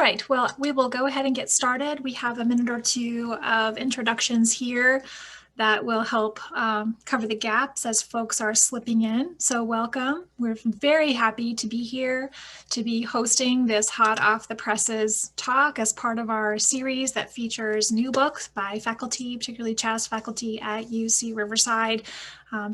right, well, we will go ahead and get started. We have a minute or two of introductions here that will help cover the gaps as folks are slipping in. So welcome. We're very happy to be here to be hosting this hot off the presses talk as part of our series that features new books by faculty, particularly Chas faculty at UC Riverside.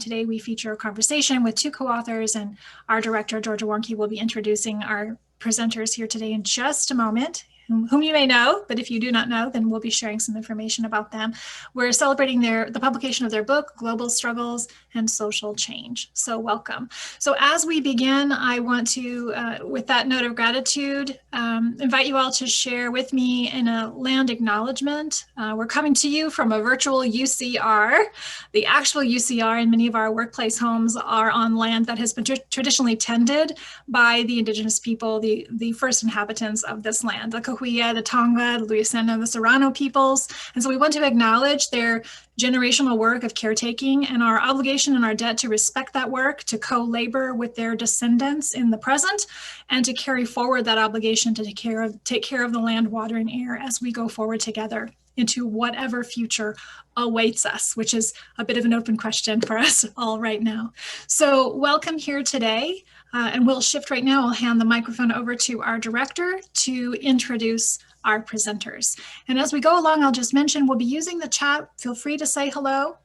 Today we feature a conversation with two co-authors, and our director, Georgia Warnke, will be introducing our presenters here today in just a moment, whom you may know, but if you do not know, then we'll be sharing some information about them. We're celebrating the publication of their book, Global Struggles and Social Change. So welcome. So as we begin, I want to, with that note of gratitude, invite you all to share with me in a land acknowledgement. We're coming to you from a virtual UCR. The actual UCR in many of our workplace homes are on land that has been traditionally tended by the indigenous people, the first inhabitants of this land, the Cahuilla, the Tonga, the Luisena, the Serrano peoples. And so we want to acknowledge their generational work of caretaking and our obligation and our debt to respect that work, to co-labor with their descendants in the present, and to carry forward that obligation to take care of the land, water, and air as we go forward together into whatever future awaits us, which is a bit of an open question for us all right now. So welcome here today. And we'll shift right now. I'll hand the microphone over to our director to introduce our presenters. And as we go along, I'll just mention we'll be using the chat. Feel free to say hello.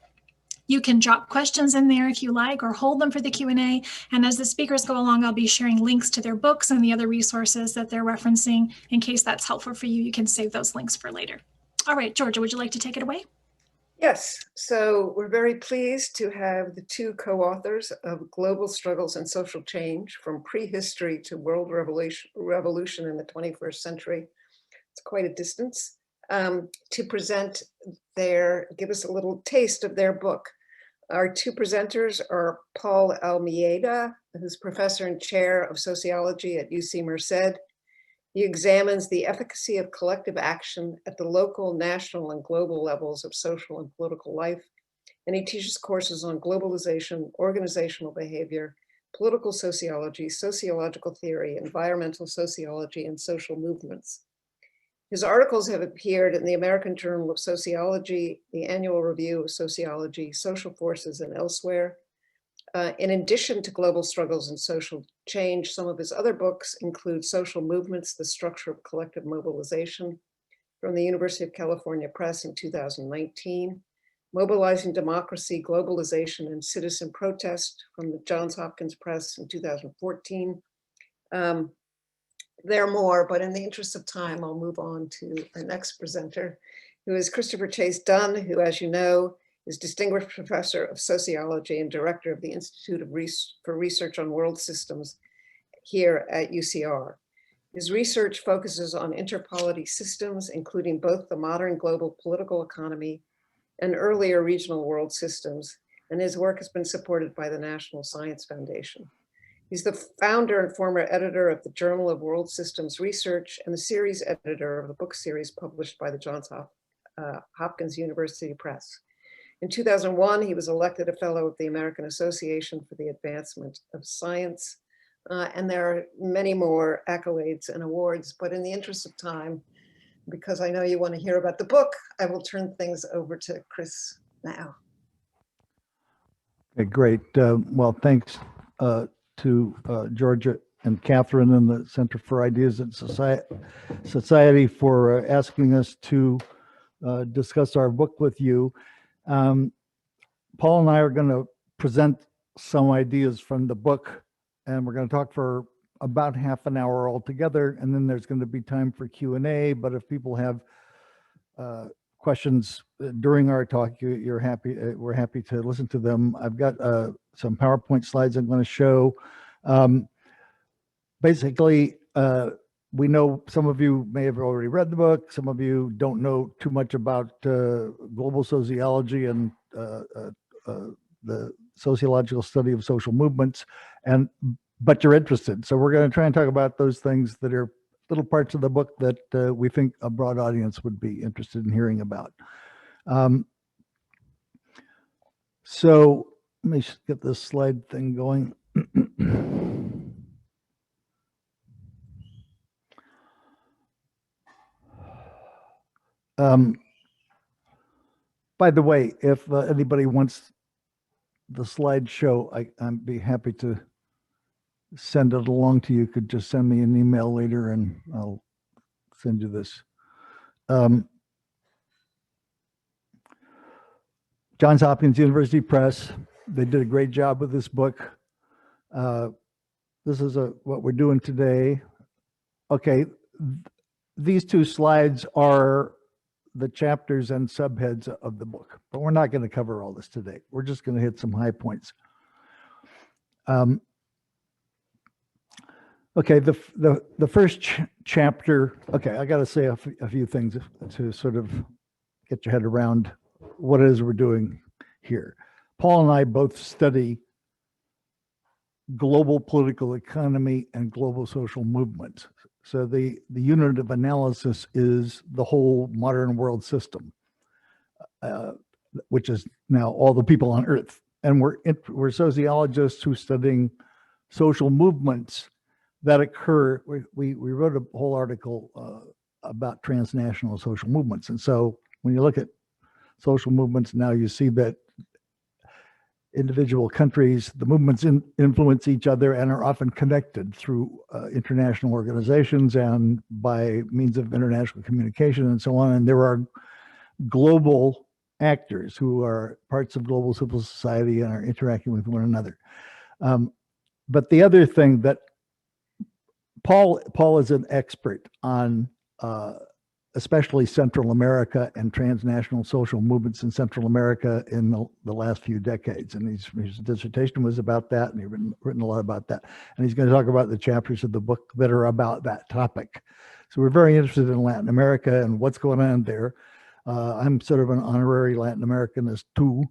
You can drop questions in there if you like, or hold them for the Q&A. And as the speakers go along, I'll be sharing links to their books and the other resources that they're referencing. In case that's helpful for you, you can save those links for later. All right, Georgia, would you like to take it away? Yes, so we're very pleased to have the two co-authors of Global Struggles and Social Change, from Prehistory to World Revolution in the 21st Century. It's quite a distance, to present give us a little taste of their book. Our two presenters are Paul Almeida, who's professor and chair of sociology at UC Merced. He examines the efficacy of collective action at the local, national, and global levels of social and political life. And he teaches courses on globalization, organizational behavior, political sociology, sociological theory, environmental sociology, and social movements. His articles have appeared in the American Journal of Sociology, the Annual Review of Sociology, Social Forces, and elsewhere. In addition to Global Struggles and Social Change, some of his other books include Social Movements, the Structure of Collective Mobilization, from the University of California Press in 2019, Mobilizing Democracy, Globalization, and Citizen Protest, from the Johns Hopkins Press in 2014. There are more, but in the interest of time, I'll move on to our next presenter, who is Christopher Chase-Dunn, who, as you know, is Distinguished Professor of Sociology and Director of the Institute for Research on World Systems here at UCR. His research focuses on interpolity systems, including both the modern global political economy and earlier regional world systems, and his work has been supported by the National Science Foundation. He's the founder and former editor of the Journal of World Systems Research and the series editor of the book series published by the Johns Hopkins University Press. In 2001, he was elected a fellow of the American Association for the Advancement of Science. And there are many more accolades and awards, but in the interest of time, because I know you want to hear about the book, I will turn things over to Chris now. Okay, great. Well, thanks to Georgia and Catherine and the Center for Ideas in Society for asking us to discuss our book with you. Paul and I are going to present some ideas from the book, and we're going to talk for about half an hour altogether, and then there's going to be time for Q&A. But if people have questions during our talk, we're happy to listen to them. I've got some PowerPoint slides I'm going to show. Basically, we know some of you may have already read the book. Some of you don't know too much about global sociology and the sociological study of social movements, but you're interested. So we're going to try and talk about those things that are little parts of the book that we think a broad audience would be interested in hearing about. So let me get this slide thing going. By the way, if anybody wants the slideshow, I'd be happy to send it along to you. You could just send me an email later and I'll send you this. Johns Hopkins University Press, they did a great job with this book. This is what we're doing today. Okay, these two slides are the chapters and subheads of the book, but we're not going to cover all this today. We're just going to hit some high points. Okay, the first chapter, okay, I got to say a few things to sort of get your head around what it is we're doing here. Paul and I both study global political economy and global social movements. So the unit of analysis is the whole modern world system, which is now all the people on Earth. And we're sociologists who are studying social movements that occur. We wrote a whole article about transnational social movements. And so when you look at social movements now, you see that individual countries, the movements influence each other and are often connected through international organizations and by means of international communication and so on. And there are global actors who are parts of global civil society and are interacting with one another. But the other thing that Paul is an expert on especially Central America and transnational social movements in Central America in the last few decades. And his dissertation was about that, and he's written a lot about that. And he's going to talk about the chapters of the book that are about that topic. So we're very interested in Latin America and what's going on there. I'm sort of an honorary Latin Americanist too.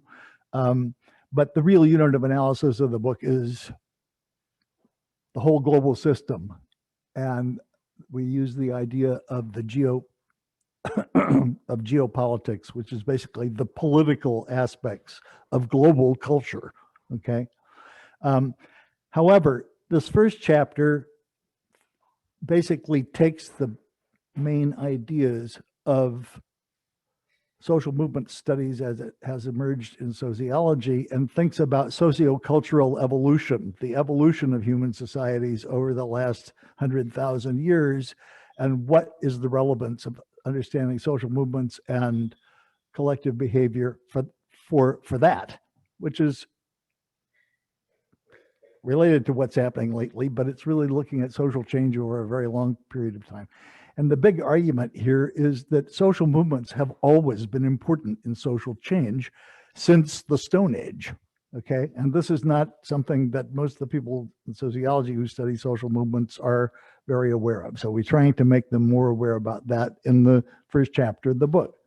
But the real unit of analysis of the book is the whole global system. And we use the idea of the geopolitics, which is basically the political aspects of global culture. Okay. However, this first chapter basically takes the main ideas of social movement studies as it has emerged in sociology and thinks about sociocultural evolution, the evolution of human societies over the last 100,000 years, and what is the relevance of understanding social movements and collective behavior for that, which is related to what's happening lately, but it's really looking at social change over a very long period of time. And the big argument here is that social movements have always been important in social change since the Stone Age, okay? And this is not something that most of the people in sociology who study social movements are very aware of. So we're trying to make them more aware about that in the first chapter of the book.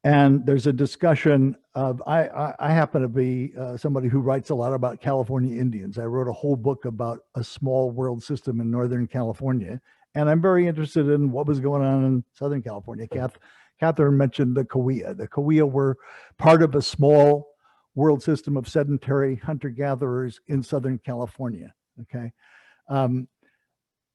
And there's a discussion of, I happen to be somebody who writes a lot about California Indians. I wrote a whole book about a small world system in Northern California. And I'm very interested in what was going on in Southern California. Catherine mentioned the Cahuilla. The Cahuilla were part of a small world system of sedentary hunter-gatherers in Southern California, okay?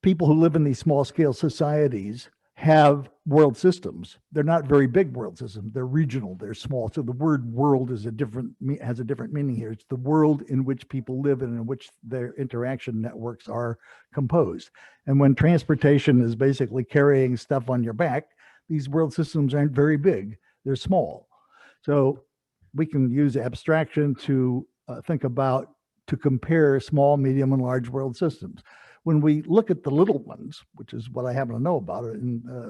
People who live in these small-scale societies have world systems. They're not very big world systems. They're regional, they're small. So the word world has a different meaning here. It's the world in which people live and in which their interaction networks are composed. And when transportation is basically carrying stuff on your back, these world systems aren't very big. They're small. So we can use abstraction to think about, to compare small, medium, and large world systems. When we look at the little ones, which is what I happen to know about,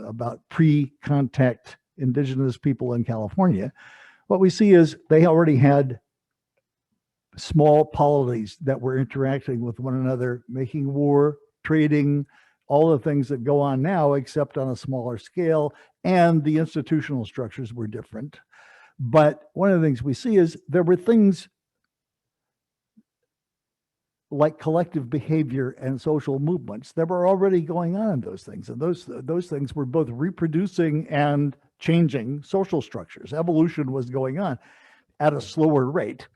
about pre-contact indigenous people in California, what we see is they already had small polities that were interacting with one another, making war, trading, all the things that go on now, except on a smaller scale, and the institutional structures were different. But one of the things we see is there were things like collective behavior and social movements that were already going on in those things. And those things were both reproducing and changing social structures. Evolution was going on at a slower rate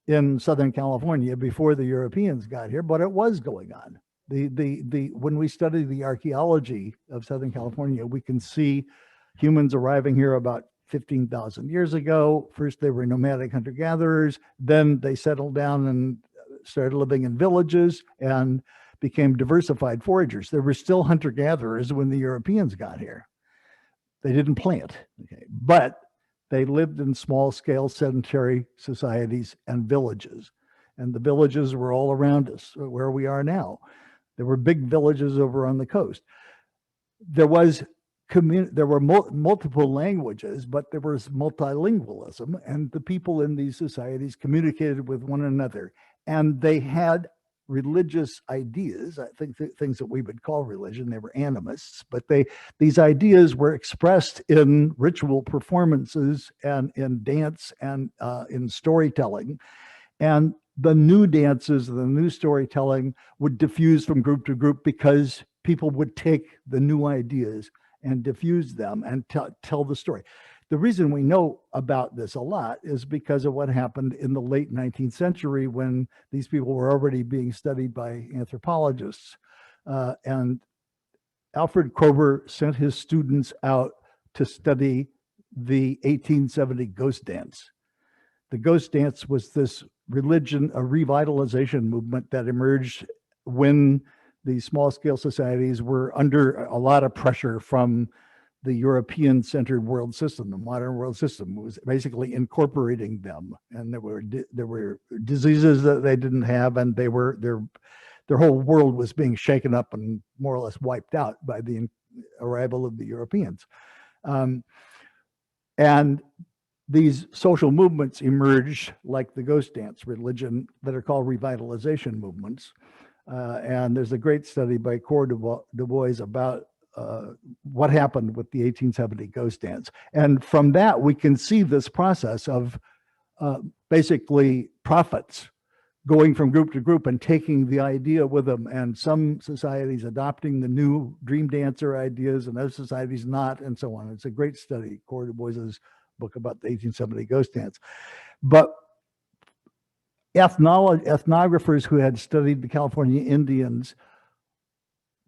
in Southern California before the Europeans got here, but it was going on. When we study the archaeology of Southern California, we can see humans arriving here about 15,000 years ago. First, they were nomadic hunter-gatherers. Then they settled down and started living in villages and became diversified foragers. There were still hunter-gatherers when the Europeans got here. They didn't plant, okay, but they lived in small-scale sedentary societies and villages. And the villages were all around us, where we are now. There were big villages over on the coast. There were multiple languages, but there was multilingualism, and the people in these societies communicated with one another. And they had religious ideas, I think things that we would call religion. They were animists, but these ideas were expressed in ritual performances and in dance and in storytelling. And the new dances, the new storytelling would diffuse from group to group because people would take the new ideas and diffuse them and tell the story. The reason we know about this a lot is because of what happened in the late 19th century when these people were already being studied by anthropologists. And Alfred Kroeber sent his students out to study the 1870 ghost dance. The ghost dance was this religion, a revitalization movement that emerged when these small-scale societies were under a lot of pressure from the European-centered world system. The modern world system was basically incorporating them, and there were diseases that they didn't have, and their whole world was being shaken up and more or less wiped out by the arrival of the Europeans. And these social movements emerged, like the ghost dance religion, that are called revitalization movements. And there's a great study by Cor Du Bois about what happened with the 1870 ghost dance. And from that, we can see this process of basically prophets going from group to group and taking the idea with them, and some societies adopting the new dream dancer ideas and other societies not, and so on. It's a great study, Cor Du Bois's book about the 1870 ghost dance. But ethnographers who had studied the California Indians,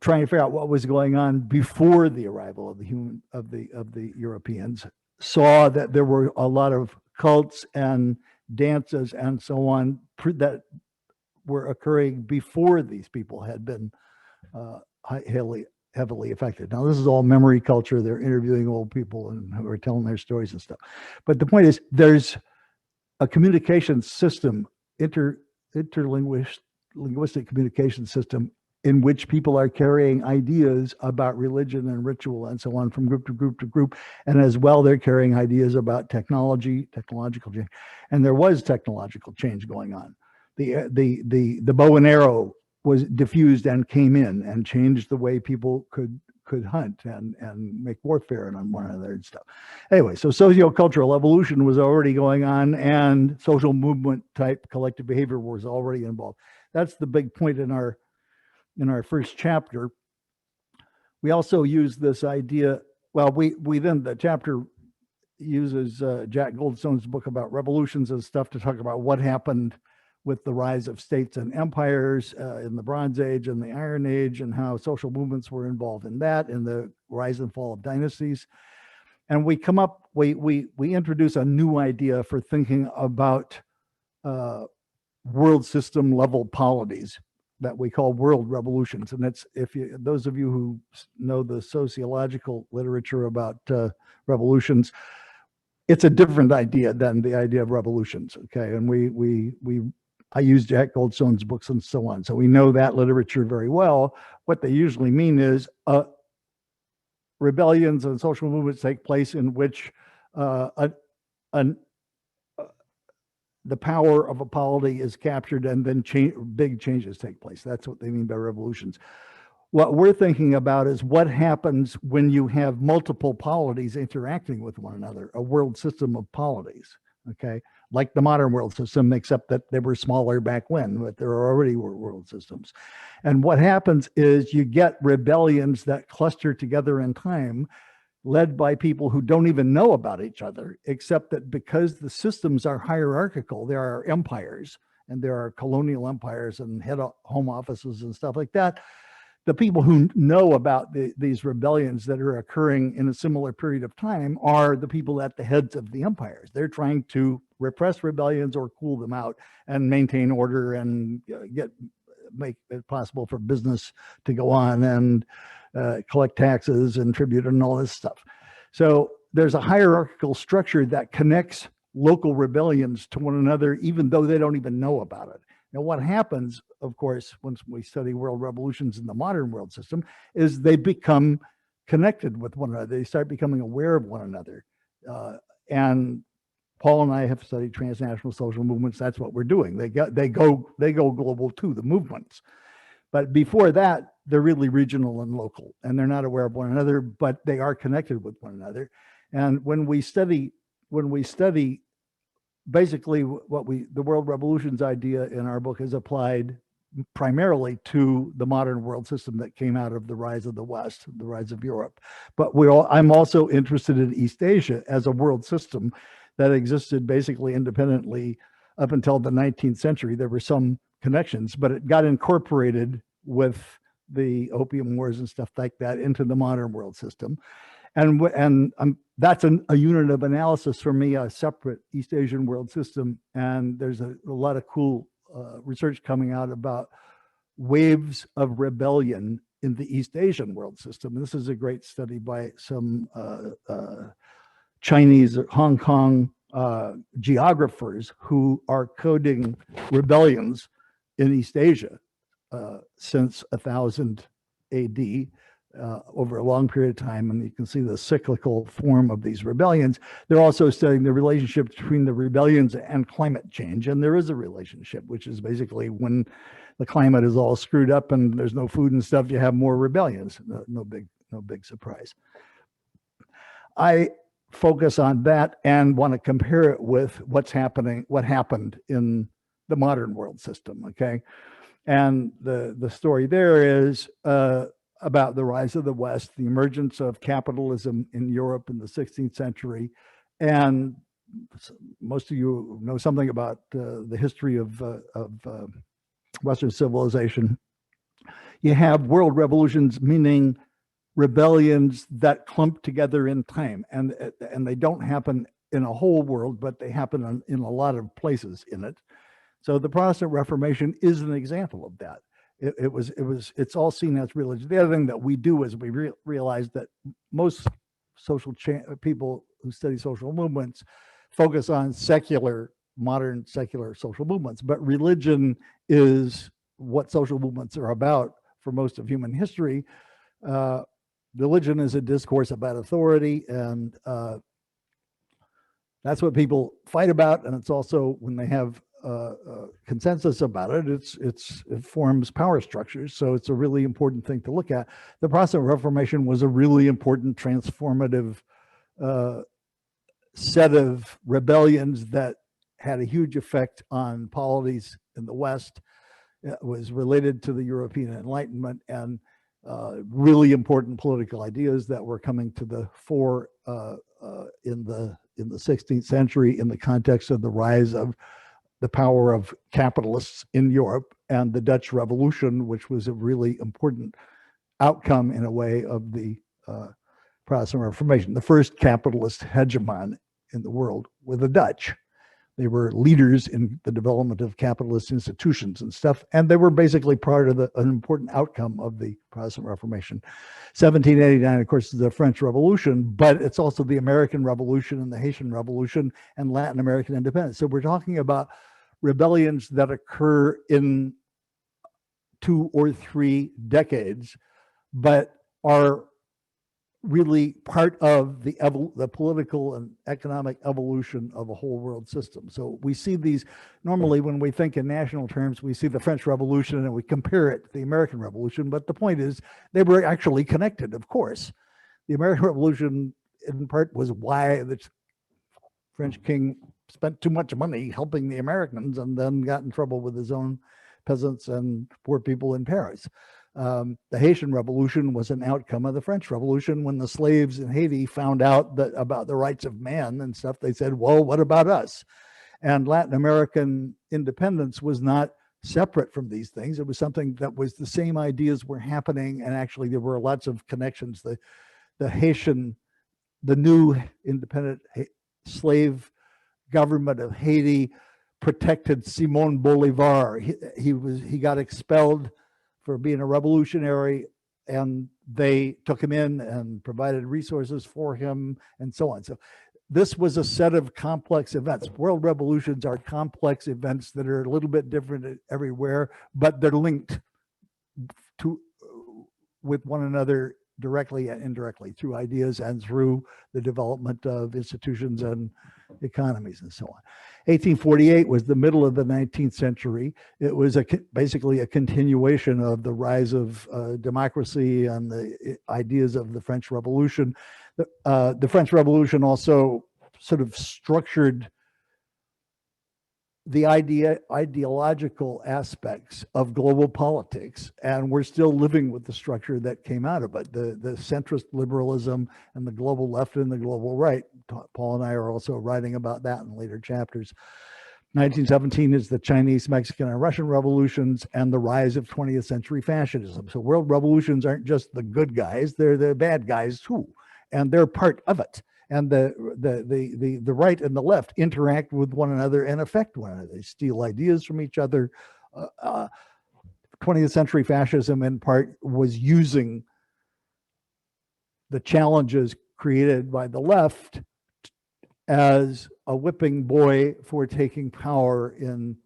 trying to figure out what was going on before the arrival of the Europeans, saw that there were a lot of cults and dances and so on that were occurring before these people had been heavily affected. Now, this is all memory culture. They're interviewing old people and who are telling their stories and stuff. But the point is, there's a communication system, interlinguistic communication system, in which people are carrying ideas about religion and ritual and so on from group to group to group. And as well, they're carrying ideas about technological change. And there was technological change going on. The bow and arrow was diffused and came in and changed the way people could hunt and make warfare and on one another and stuff. Anyway, so sociocultural evolution was already going on, and social movement type collective behavior was already involved. That's the big point in our first chapter. We also use this idea, well, we then, the chapter uses Jack Goldstone's book about revolutions and stuff to talk about what happened with the rise of states and empires in the Bronze Age and the Iron Age, and how social movements were involved in that, in the rise and fall of dynasties. And we introduce a new idea for thinking about world system level polities that we call world revolutions. And that's, those of you who know the sociological literature about revolutions, it's a different idea than the idea of revolutions. Okay, and I use Jack Goldstone's books and so on, so we know that literature very well. What they usually mean is rebellions and social movements take place in which the power of a polity is captured, and then big changes take place. That's what they mean by revolutions. What we're thinking about is what happens when you have multiple polities interacting with one another, a world system of polities, okay? Like the modern world system, except that they were smaller back when, but there already were world systems. And what happens is you get rebellions that cluster together in time, led by people who don't even know about each other, except that because the systems are hierarchical, there are empires, and there are colonial empires and home offices and stuff like that. the people who know about these rebellions that are occurring in a similar period of time are the people at the heads of the empires. They're trying to repress rebellions or cool them out and maintain order and make it possible for business to go on and collect taxes and tribute and all this stuff. So there's a hierarchical structure that connects local rebellions to one another, even though they don't even know about it. Now, what happens, of course, once we study world revolutions in the modern world system, is they become connected with one another. They start becoming aware of one another. And Paul and I have studied transnational social movements. That's what we're doing. They go global too, the movements. But before that, they're really regional and local, and they're not aware of one another, but they are connected with one another. And when we study basically the world revolutions idea in our book is applied primarily to the modern world system that came out of the rise of the West, the rise of Europe. But I'm also interested in East Asia as a world system that existed basically independently up until the 19th century. There were some connections, but it got incorporated with the opium wars and stuff like that into the modern world system. And that's a unit of analysis for me, a separate East Asian world system. And there's a lot of cool research coming out about waves of rebellion in the East Asian world system. And this is a great study by some Chinese or Hong Kong geographers who are coding rebellions in East Asia since 1000 AD. Over a long period of time, and you can see the cyclical form of these rebellions. They're also studying the relationship between the rebellions and climate change, and there is a relationship, which is basically when the climate is all screwed up and there's no food and stuff, you have more rebellions. No big surprise. I focus on that and want to compare it with what happened in the modern world system. Okay, and the story there is about the rise of the West, the emergence of capitalism in Europe in the 16th century. And most of you know something about the history of Western civilization. You have world revolutions, meaning rebellions that clump together in time. And they don't happen in a whole world, but they happen in a lot of places in it. So the Protestant Reformation is an example of that. It's all seen as religion. The other thing that we do is we realize that most people who study social movements focus on modern secular social movements, but religion is what social movements are about for most of human history. Religion is a discourse about authority, and that's what people fight about. And it's also, when they have consensus about it, it forms power structures. So it's a really important thing to look at. The Protestant Reformation was a really important transformative set of rebellions that had a huge effect on polities in the West. It was related to the European Enlightenment and really important political ideas that were coming to the fore in the 16th century in the context of the rise of the power of capitalists in Europe and the Dutch Revolution, which was a really important outcome in a way of the Protestant Reformation. The first capitalist hegemon in the world were the Dutch. They were leaders in the development of capitalist institutions and stuff, and they were basically part of an important outcome of the Protestant Reformation. 1789, of course, is the French Revolution, but it's also the American Revolution and the Haitian Revolution and Latin American independence. So we're talking about rebellions that occur in 2 or 3 decades, but are really part of the political and economic evolution of a whole world system. So we see these, normally when we think in national terms, we see the French Revolution and we compare it to the American Revolution, but the point is they were actually connected, of course. The American Revolution in part was why the French king spent too much money helping the Americans and then got in trouble with his own peasants and poor people in Paris. The Haitian Revolution was an outcome of the French Revolution. When the slaves in Haiti found out about the rights of man and stuff, they said, well, what about us? And Latin American independence was not separate from these things. It was something that was the same ideas were happening, and actually there were lots of connections. The Haitian, the new independent slave government of Haiti protected Simon Bolivar. He got expelled for being a revolutionary, and they took him in and provided resources for him and so on. So this was a set of complex events. World revolutions are complex events that are a little bit different everywhere, but they're linked to with one another directly and indirectly through ideas and through the development of institutions and economies and so on. 1848 was the middle of the 19th century. It was basically a continuation of the rise of democracy and the ideas of the French Revolution. The French Revolution also sort of structured the ideological aspects of global politics, and we're still living with the structure that came out of it. The centrist liberalism and the global left and the global right. Paul and I are also writing about that in later chapters. 1917 is the Chinese, Mexican, and Russian revolutions and the rise of 20th century fascism. So world revolutions aren't just the good guys, they're the bad guys too, and they're part of it. And the right and the left interact with one another and affect one another. They steal ideas from each other. 20th century fascism, in part, was using the challenges created by the left as a whipping boy for taking power in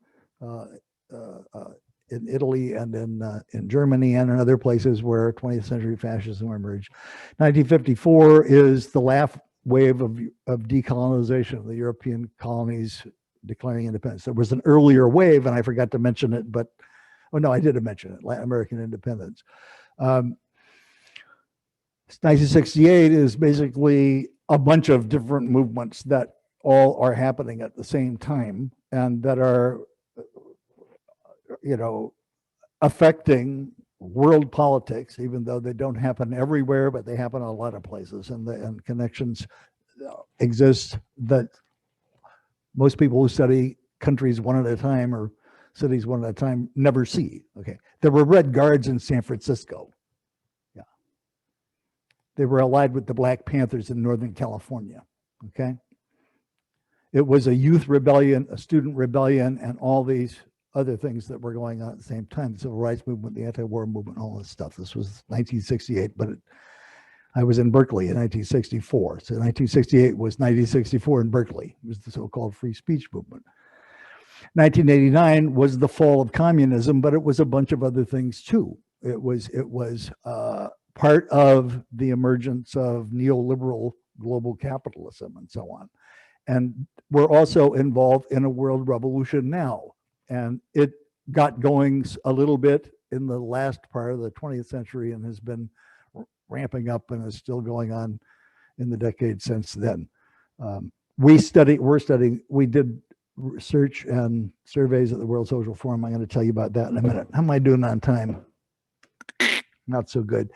Italy and in Germany and in other places where 20th century fascism emerged. 1954 is the last wave of decolonization of the European colonies declaring independence. There was an earlier wave, and I forgot to mention it, but, oh no, I did mention it, Latin American independence. 1968 is basically a bunch of different movements that all are happening at the same time and that are, affecting world politics, even though they don't happen everywhere, but they happen in a lot of places, and connections exist that most people who study countries one at a time or cities one at a time never see. Okay, there were Red Guards in San Francisco. Yeah, they were allied with the Black Panthers in Northern California. Okay, it was a youth rebellion, a student rebellion, and all these other things that were going on at the same time. The civil rights movement, the anti-war movement, all this stuff. This was 1968, but I was in Berkeley in 1964. So 1968 was 1964 in Berkeley. It was the so-called free speech movement. 1989 was the fall of communism, but it was a bunch of other things too. It was part of the emergence of neoliberal global capitalism and so on. And we're also involved in a world revolution now. And it got going a little bit in the last part of the 20th century and has been ramping up and is still going on in the decade since then. We did research and surveys at the World Social Forum. I'm going to tell you about that in a minute. How am I doing on time? Not so good.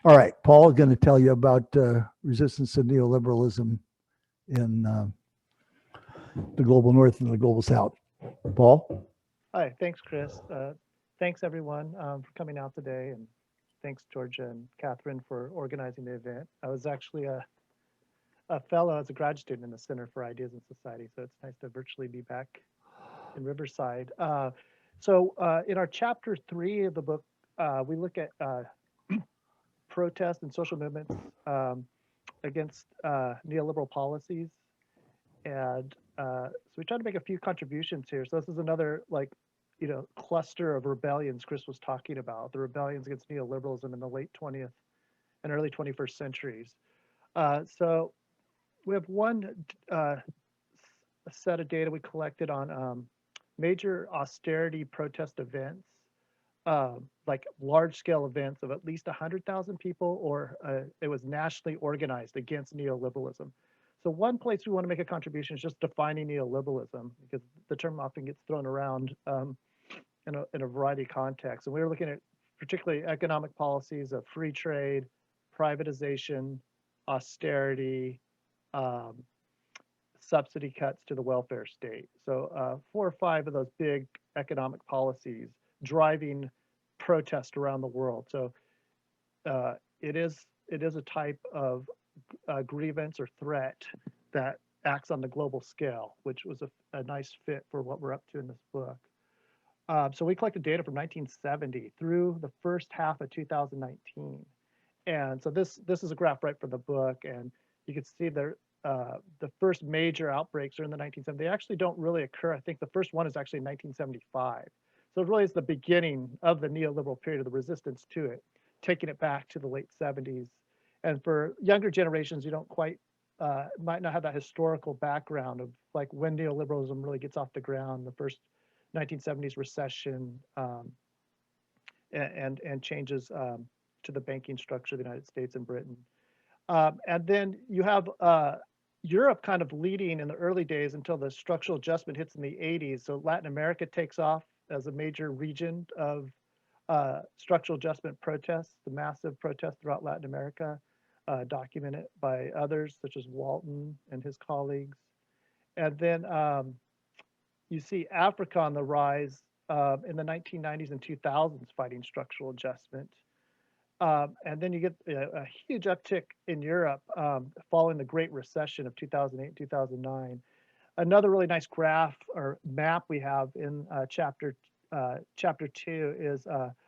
All right, Paul is going to tell you about resistance to neoliberalism in the global north and the global south. Paul? Hi, thanks, Chris. Thanks, everyone, for coming out today. And thanks, Georgia and Catherine, for organizing the event. I was actually a fellow as a grad student in the Center for Ideas in Society, so it's nice to virtually be back in Riverside. In our chapter 3 of the book, we look at protests and social movements against neoliberal policies. And so we try to make a few contributions here. So this is another cluster of rebellions Chris was talking about, the rebellions against neoliberalism in the late 20th and early 21st centuries. So we have one set of data we collected on major austerity protest events, like large-scale events of at least 100,000 people, or it was nationally organized against neoliberalism. So one place we want to make a contribution is just defining neoliberalism, because the term often gets thrown around in a variety of contexts. And we were looking at particularly economic policies of free trade, privatization, austerity, subsidy cuts to the welfare state. So 4 or 5 of those big economic policies driving protest around the world. So it is a type of grievance or threat that acts on the global scale, which was a nice fit for what we're up to in this book. So we collected data from 1970 through the first half of 2019. And so this is a graph right from the book, and you can see the first major outbreaks are in the 1970s. They actually don't really occur. I think the first one is actually in 1975. So it really is the beginning of the neoliberal period of the resistance to it, taking it back to the late 70s. And for younger generations, you don't quite, might not have that historical background of like when neoliberalism really gets off the ground, the first 1970s recession, and changes to the banking structure of the United States and Britain. And then you have Europe kind of leading in the early days until the structural adjustment hits in the 80s. So Latin America takes off as a major region of structural adjustment protests, the massive protests throughout Latin America, documented by others such as Walton and his colleagues. And then you see Africa on the rise in the 1990s and 2000s fighting structural adjustment. And then you get a huge uptick in Europe following the Great Recession of 2008, 2009. Another really nice graph or map we have in chapter 2 is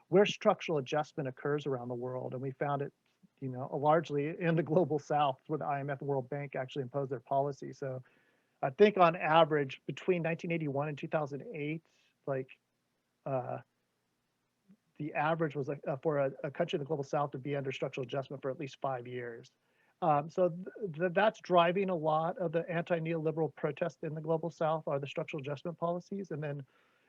where structural adjustment occurs around the world. And we found it, largely in the global South, where the IMF and World Bank actually imposed their policy. So I think on average between 1981 and 2008, like the average was for a country in the global South to be under structural adjustment for at least 5 years. So that's driving a lot of the anti-neoliberal protests in the global South are the structural adjustment policies. And then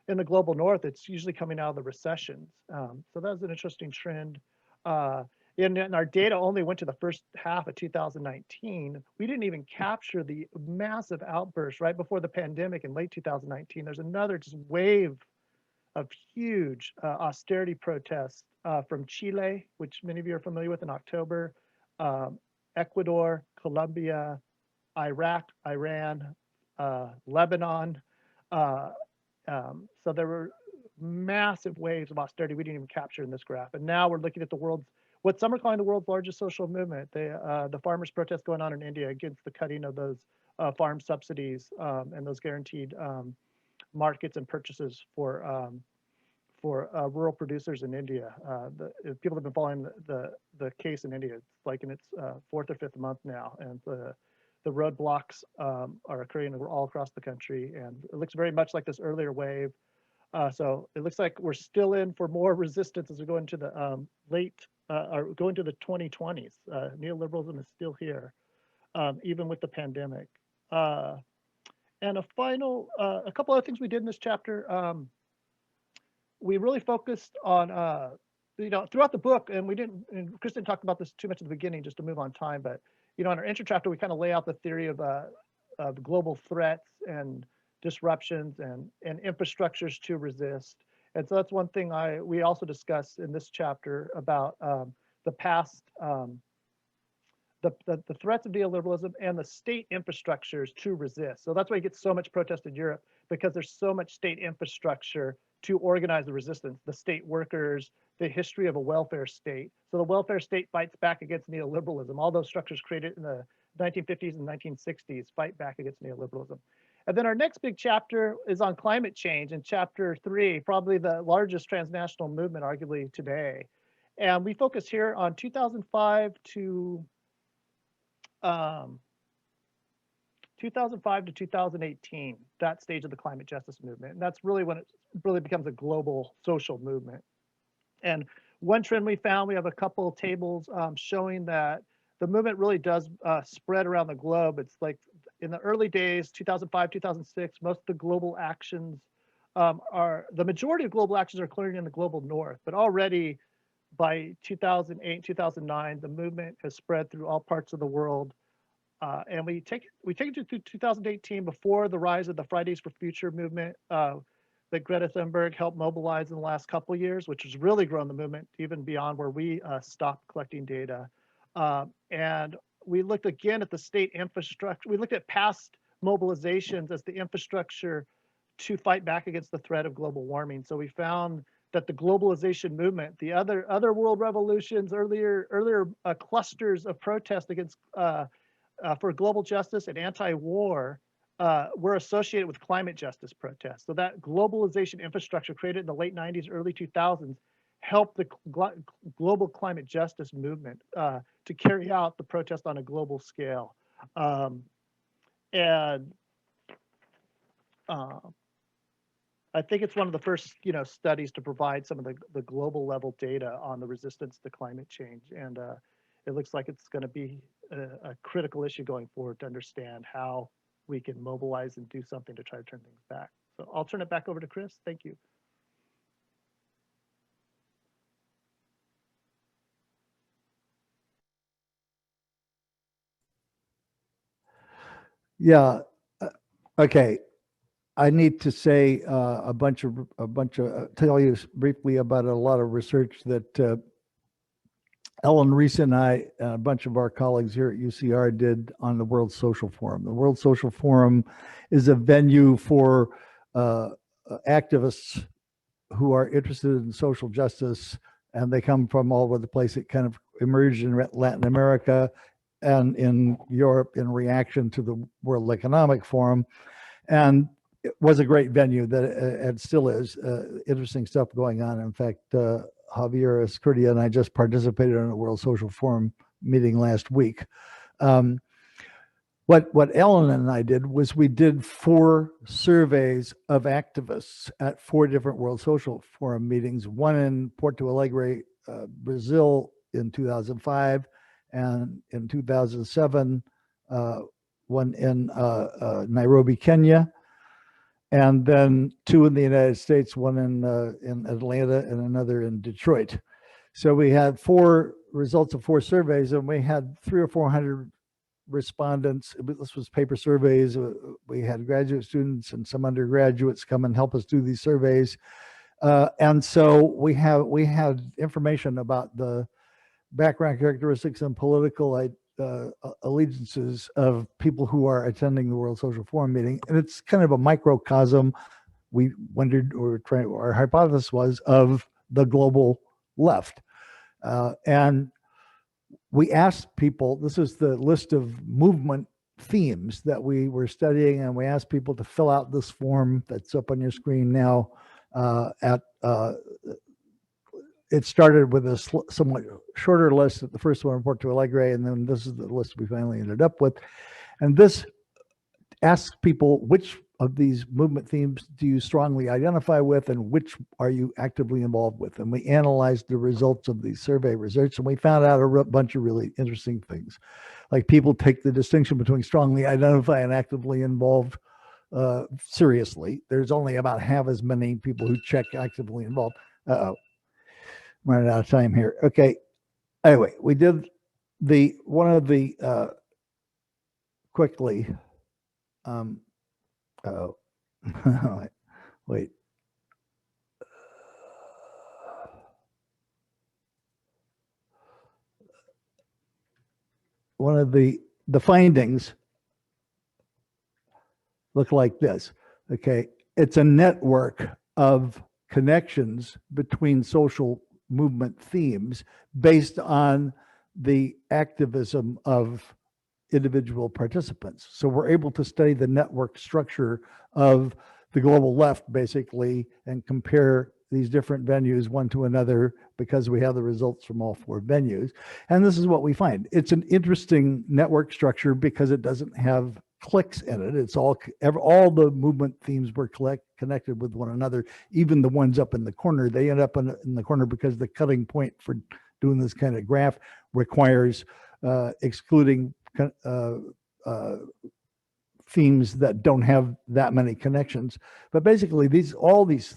in the global North, it's usually coming out of the recessions. So that's an interesting trend. And our data only went to the first half of 2019. We didn't even capture the massive outburst right before the pandemic in late 2019. There's another just wave of huge austerity protests from Chile, which many of you are familiar with in October, Ecuador, Colombia, Iraq, Iran, Lebanon. So there were massive waves of austerity we didn't even capture in this graph. And now we're looking at the world's, what some are calling the world's largest social movement, the farmers' protest going on in India against the cutting of those farm subsidies and those guaranteed markets and purchases for rural producers in India. If people have been following the case in India, it's like in its 4th or 5th month now, and the roadblocks are occurring all across the country, and it looks very much like this earlier wave. So it looks like we're still in for more resistance as we go into the or go into the 2020s. Neoliberalism is still here, even with the pandemic. And a couple other things we did in this chapter. We really focused on, throughout the book, and Chris didn't talk about this too much at the beginning, just to move on time, but, in our intro chapter, we kind of lay out the theory of global threats and disruptions and infrastructures to resist. And so that's one thing we also discuss in this chapter about the past, the threats of neoliberalism and the state infrastructures to resist. So that's why you get so much protest in Europe, because there's so much state infrastructure to organize the resistance, the state workers, the history of a welfare state. So the welfare state fights back against neoliberalism. All those structures created in the 1950s and 1960s fight back against neoliberalism. And then our next big chapter is on climate change, in chapter 3, probably the largest transnational movement arguably today. And we focus here on 2005 to 2018, that stage of the climate justice movement. And that's really when it really becomes a global social movement. And one trend we found, we have a couple of tables showing that the movement really does spread around the globe. It's like in the early days, 2005, 2006, most of the global actions the majority of global actions are occurring in the global North, but already by 2008, 2009, the movement has spread through all parts of the world. And we take it to 2018, before the rise of the Fridays for Future movement that Greta Thunberg helped mobilize in the last couple of years, which has really grown the movement even beyond where we stopped collecting data. And we looked again at the state infrastructure. We looked at past mobilizations as the infrastructure to fight back against the threat of global warming. So we found that the globalization movement, the other world revolutions, earlier clusters of protest against for global justice and anti-war were associated with climate justice protests. So that globalization infrastructure created in the late 90s, early 2000s helped the global climate justice movement to carry out the protest on a global scale. And I think it's one of the first, studies to provide some of the global level data on the resistance to climate change. And it looks like it's going to be a critical issue going forward to understand how we can mobilize and do something to try to turn things back. So I'll turn it back over to Chris. Thank you. Yeah. Okay. I need to say tell you briefly about a lot of research that Ellen Reese and I, and a bunch of our colleagues here at UCR did on the World Social Forum. The World Social Forum is a venue for activists who are interested in social justice, and they come from all over the place. It kind of emerged in Latin America and in Europe in reaction to the World Economic Forum. And it was a great venue that it still is. Interesting stuff going on. In fact, Javier Escurdia and I just participated in a World Social Forum meeting last week. What Ellen and I did was we did 4 surveys of activists at 4 different World Social Forum meetings, one in Porto Alegre, Brazil in 2005, and in 2007, one in Nairobi, Kenya, and then 2 in the United States, one in Atlanta and another in Detroit. So we had 4 results of 4 surveys, and we had 300 or 400 respondents. This was paper surveys. We had graduate students and some undergraduates come and help us do these surveys. And so we had information about the background characteristics and political allegiances of people who are attending the World Social Forum meeting. And it's kind of a microcosm, we wondered, our hypothesis was, of the global left. And we asked people, this is the list of movement themes that we were studying, and we asked people to fill out this form that's up on your screen now. It started with a somewhat shorter list at the first one in Porto Alegre, and then this is the list we finally ended up with. And this asks people, which of these movement themes do you strongly identify with, and which are you actively involved with? And we analyzed the results of these survey research, and we found out a bunch of really interesting things. Like, people take the distinction between strongly identify and actively involved seriously. There's only about half as many people who check actively involved. Uh-oh. Running out of time here. Okay. Anyway, we did quickly. Wait. One of the findings look like this. Okay. It's a network of connections between social movement themes based on the activism of individual participants. So we're able to study the network structure of the global left, basically, and compare these different venues one to another because we have the results from all 4 venues. And this is what we find. It's an interesting network structure because it doesn't have cliques in it. It's all the movement themes were connected with one another. Even the ones up in the corner, they end up in the corner because the cutting point for doing this kind of graph requires excluding themes that don't have that many connections. But basically, all these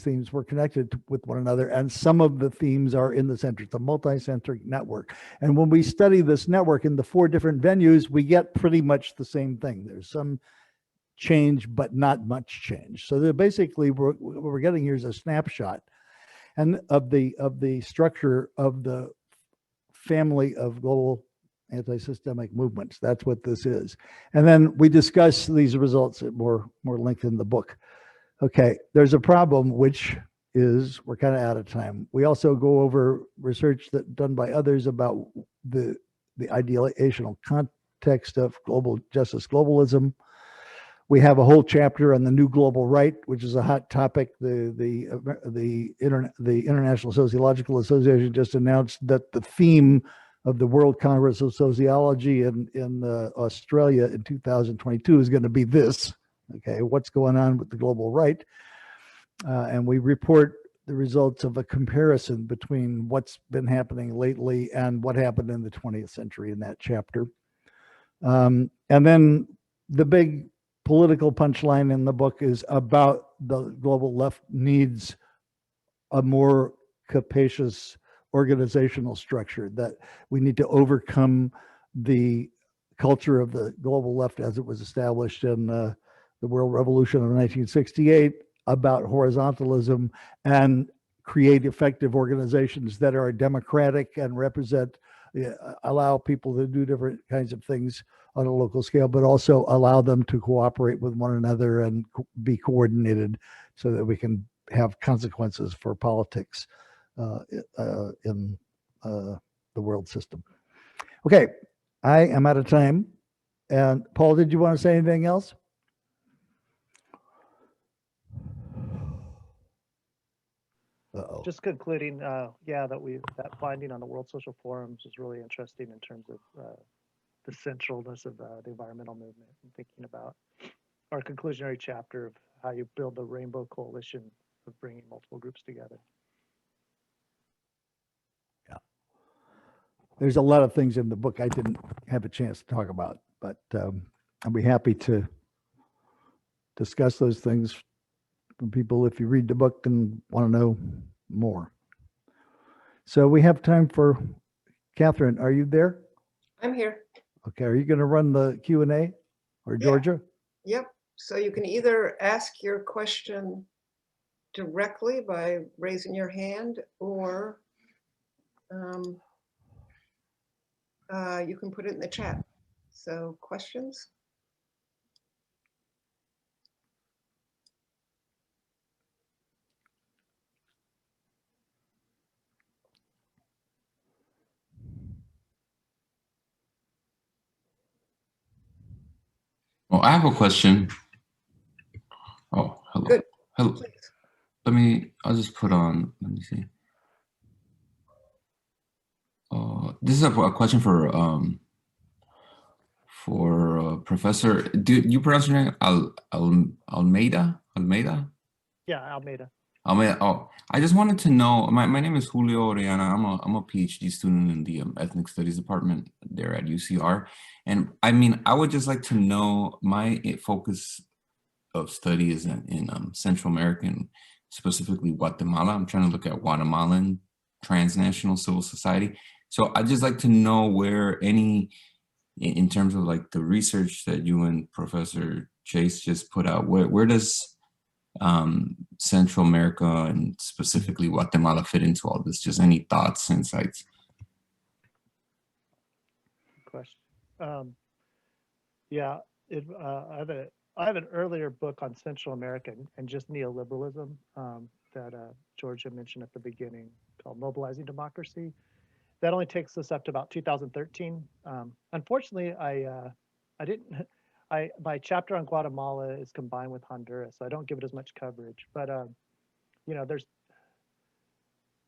themes were connected with one another, and some of the themes are in the center. It's a multi-centric network. And when we study this network in the 4 different venues, we get pretty much the same thing. There's some change, but not much change. So basically, what we're getting here is a snapshot and of the structure of the family of global anti-systemic movements. That's what this is. And then we discuss these results at more length in the book. Okay, there's a problem, which is we're kind of out of time. We also go over research that done by others about the ideational context of global justice, globalism. We have a whole chapter on the new global right, which is a hot topic. The International Sociological Association just announced that the theme of the World Congress of Sociology in Australia in 2022 is going to be this. Okay, what's going on with the global right? And we report the results of a comparison between what's been happening lately and what happened in the 20th century in that chapter. And then the big political punchline in the book is about the global left needs a more capacious organizational structure, that we need to overcome the culture of the global left as it was established in the World Revolution of 1968 about horizontalism, and create effective organizations that are democratic and represent, allow people to do different kinds of things on a local scale, but also allow them to cooperate with one another and be coordinated so that we can have consequences for politics in the world system. Okay, I am out of time. And Paul, did you want to say anything else? Uh-oh. Just concluding, yeah, that finding on the World Social Forums is really interesting in terms of the centralness of the environmental movement, and thinking about our conclusionary chapter of how you build the rainbow coalition of bringing multiple groups together. Yeah. There's a lot of things in the book I didn't have a chance to talk about, but I'll be happy to discuss those things with people if you read the book and want to know more. So we have time for Catherine. Are you there? I'm here. Okay. Are you going to run the Q&A or Georgia? Yep. So you can either ask your question directly by raising your hand, or you can put it in the chat. So questions? Oh, I have a question. Oh, hello. Good. Hello. Please. I'll just put on, let me see. This is a question for Professor, do you pronounce your name Almeida? Almeida? Yeah, Almeida. Almeida. Oh, I just wanted to know, my name is Julio Orellana. I'm a PhD student in the Ethnic Studies department there at UCR. And I mean, I would just like to know, my focus of study is in Central America, and specifically Guatemala. I'm trying to look at Guatemalan transnational civil society. So I'd just like to know where any, in terms of like the research that you and Professor Chase just put out, where does Central America and specifically Guatemala fit into all this? Just any thoughts, insights? Good question. Yeah, I have an earlier book on Central America and just neoliberalism that Georgia mentioned at the beginning, called Mobilizing Democracy. That only takes us up to about 2013. Unfortunately, my chapter on Guatemala is combined with Honduras, so I don't give it as much coverage. But you know,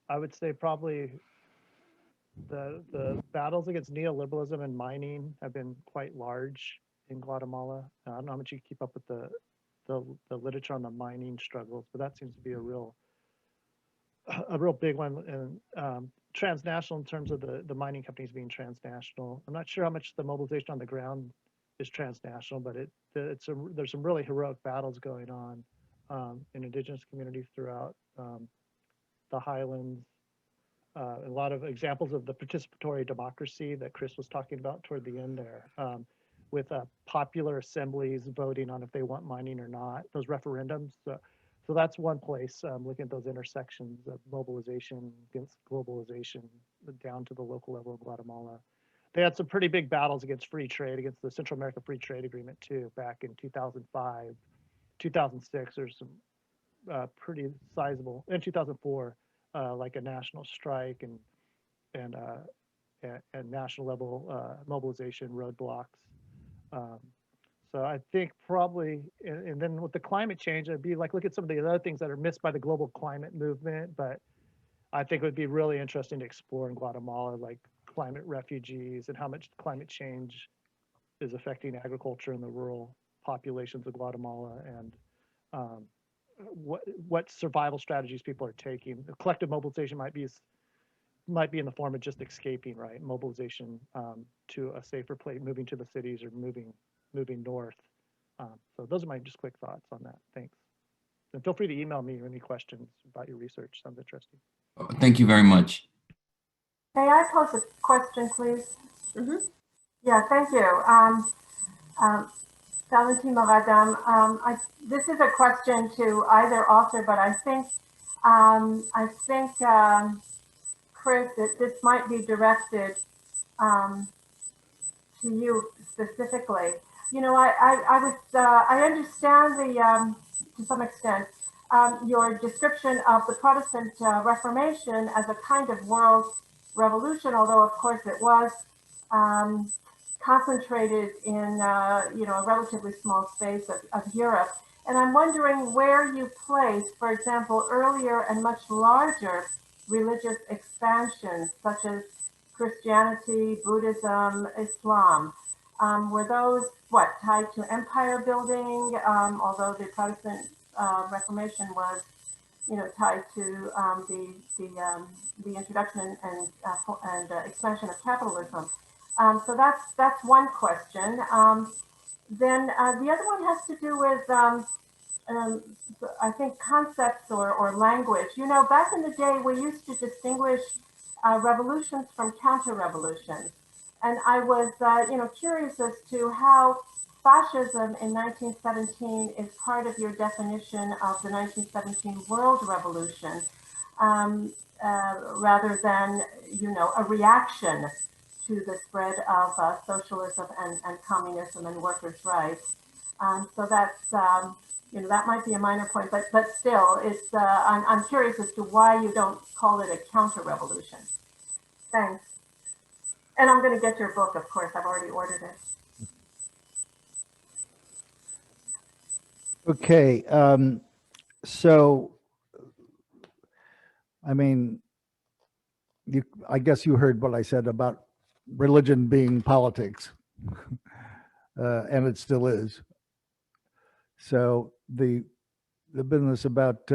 I would say probably the battles against neoliberalism and mining have been quite large in Guatemala. I don't know how much you keep up with the literature on the mining struggles, but that seems to be a real big one. And transnational in terms of the mining companies being transnational. I'm not sure how much the mobilization on the ground is transnational, but there's some really heroic battles going on in indigenous communities throughout the highlands. A lot of examples of the participatory democracy that Chris was talking about toward the end there, with popular assemblies voting on if they want mining or not, those referendums. So that's one place, looking at those intersections of mobilization against globalization down to the local level of Guatemala. They had some pretty big battles against free trade, against the Central America Free Trade Agreement too, back in 2005, 2006. There's some pretty sizable in 2004, like a national strike and national level mobilization roadblocks. So I think probably, and then with the climate change, it'd be like, look at some of the other things that are missed by the global climate movement. But I think it would be really interesting to explore in Guatemala, like climate refugees and how much climate change is affecting agriculture in the rural populations of Guatemala, and what survival strategies people are taking. The collective mobilization might be in the form of just escaping, right? Mobilization to a safer place, moving to the cities or moving north. So those are my just quick thoughts on that. Thanks. And feel free to email me any questions about your research. Sounds interesting. Thank you very much. May I pose a question, please? Mm-hmm. Yeah, thank you. Valentina Radam, this is a question to either author, but I think Chris, that this might be directed to you specifically. You know, I understand to some extent your description of the Protestant Reformation as a kind of world revolution, although of course it was concentrated in a relatively small space of Europe. And I'm wondering where you place, for example, earlier and much larger religious expansions such as Christianity, Buddhism, Islam. Were those tied to empire building? Although the Protestant Reformation was, tied to the introduction and expansion of capitalism. So that's one question. Then the other one has to do with I think concepts or language. You know, back in the day, we used to distinguish revolutions from counter-revolutions. And I was, curious as to how fascism in 1917 is part of your definition of the 1917 world revolution, rather than, a reaction to the spread of socialism and communism and workers' rights. So that's, that might be a minor point, but still, it's. I'm curious as to why you don't call it a counter-revolution. Thanks. And I'm going to get your book, of course. I've already ordered it. Okay. So, I mean, I guess you heard what I said about religion being politics, and it still is. So the business about